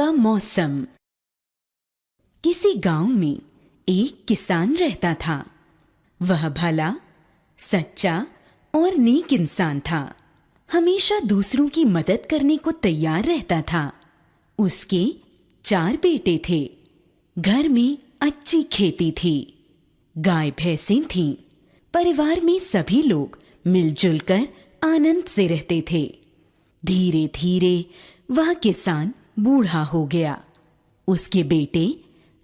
का मौसम। किसी गांव में एक किसान रहता था। वह भला, सच्चा और नेक इंसान था। हमेशा दूसरों की मदद करने को तैयार रहता था। उसके 4 बेटे थे। घर में अच्छी खेती थी। गाय भैंसें थीं। परिवार में सभी लोग मिलजुल कर आनंद से रहते थे। धीरे धीरे वह किसान बूढ़ा हो गया। उसके बेटे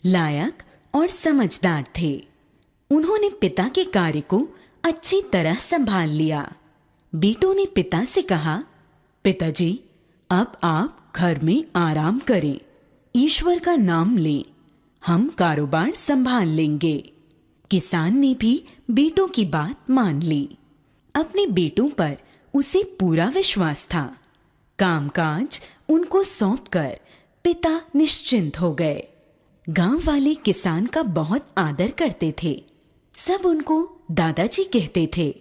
लायक और समझदार थे। उन्होंने पिता के कार्य को अच्छी तरह संभाल लिया। बेटों ने पिता से कहा, पिताजी, अब आप घर में आराम करें, ईश्वर का नाम लें, हम कारोबार संभाल लेंगे। किसान ने भी बेटों की बात मान ली। अपने बेटों पर उसे पूरा विश्वास था। कामकाज उनको सौंपकर पिता निश्चिंत हो गए। गांव वाले किसान का बहुत आदर करते थे। सब उनको दादाजी कहते थे।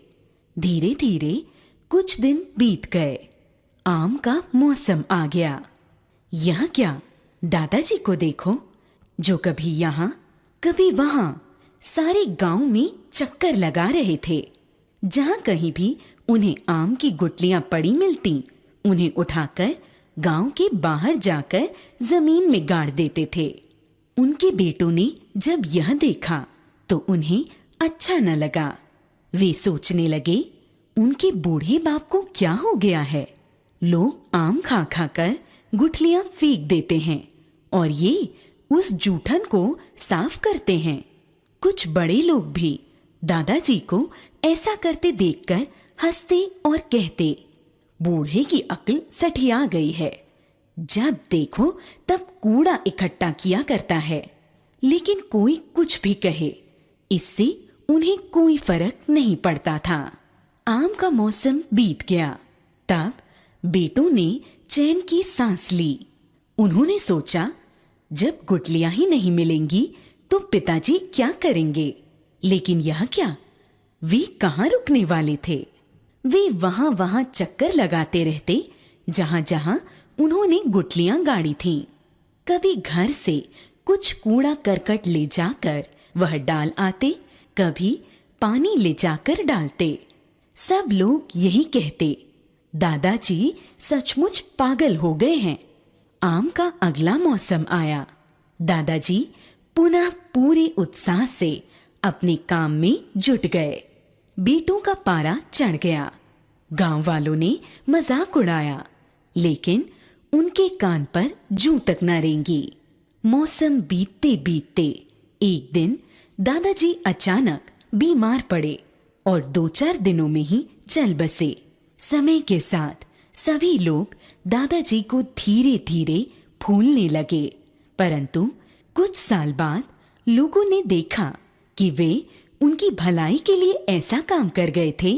धीरे धीरे कुछ दिन बीत गए। आम का मौसम आ गया। यह क्या, दादाजी को देखो, जो कभी यहाँ कभी वहां सारे गांव में चक्कर लगा रहे थे। जहां कहीं भी उन्हें आम की गुठलियां पड़ी मिलती, उन्हें उठाकर गांव के बाहर जाकर जमीन में गाड़ देते थे। उनके बेटों ने जब यह देखा तो उन्हें अच्छा न लगा। वे सोचने लगे, उनके बूढ़े बाप को क्या हो गया है। लोग आम खा खा कर गुठलियां फेंक देते हैं और ये उस जूठन को साफ करते हैं। कुछ बड़े लोग भी दादाजी को ऐसा करते देखकर हंसते और कहते, बूढ़े की अक्ल सठिया गई है। जब देखो तब कूड़ा इकट्ठा किया करता है। लेकिन कोई कुछ भी कहे, इससे उन्हें कोई फर्क नहीं पड़ता था। आम का मौसम बीत गया। तब बेटों ने चैन की सांस ली। उन्होंने सोचा, जब गुठलियां ही नहीं मिलेंगी तो पिताजी क्या करेंगे। लेकिन यह क्या, वे कहाँ रुकने वाले थे। वे वहां वहां चक्कर लगाते रहते जहां जहां उन्होंने गुठलियां गाड़ी थीं। कभी घर से कुछ कूड़ा करकट ले जाकर वह डाल आते, कभी पानी ले जाकर डालते। सब लोग यही कहते, दादाजी सचमुच पागल हो गए हैं। आम का अगला मौसम आया। दादाजी पुनः पूरे उत्साह से अपने काम में जुट गए। बेटों का पारा चढ़ गया। गांव वालों ने मजाक उड़ाया, लेकिन उनके कान पर जूं तक न रेंगी। मौसम बीतते बीतते एक दिन दादाजी अचानक बीमार पड़े और 2-4 दिनों में ही चल बसे। समय के साथ सभी लोग दादाजी को धीरे धीरे भूलने लगे। परंतु कुछ साल बाद लोगों ने देखा कि वे उनकी भलाई के लिए ऐसा काम कर गए थे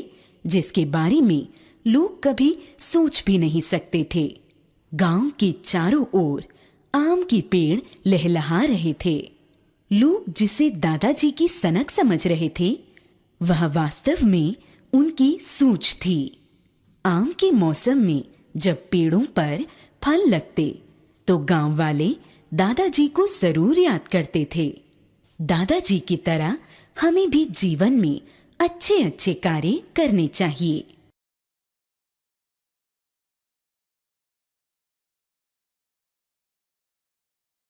जिसके बारे में लोग कभी सोच भी नहीं सकते थे। गांव के चारों ओर आम के पेड़ लहलहा रहे थे। लोग जिसे दादाजी की सनक समझ रहे थे, वह वास्तव में उनकी सूझ थी। आम के मौसम में जब पेड़ों पर फल लगते तो गांव वाले दादाजी को जरूर याद करते थे। दादाजी की तरह हमें भी जीवन में अच्छे अच्छे कार्य करने चाहिए।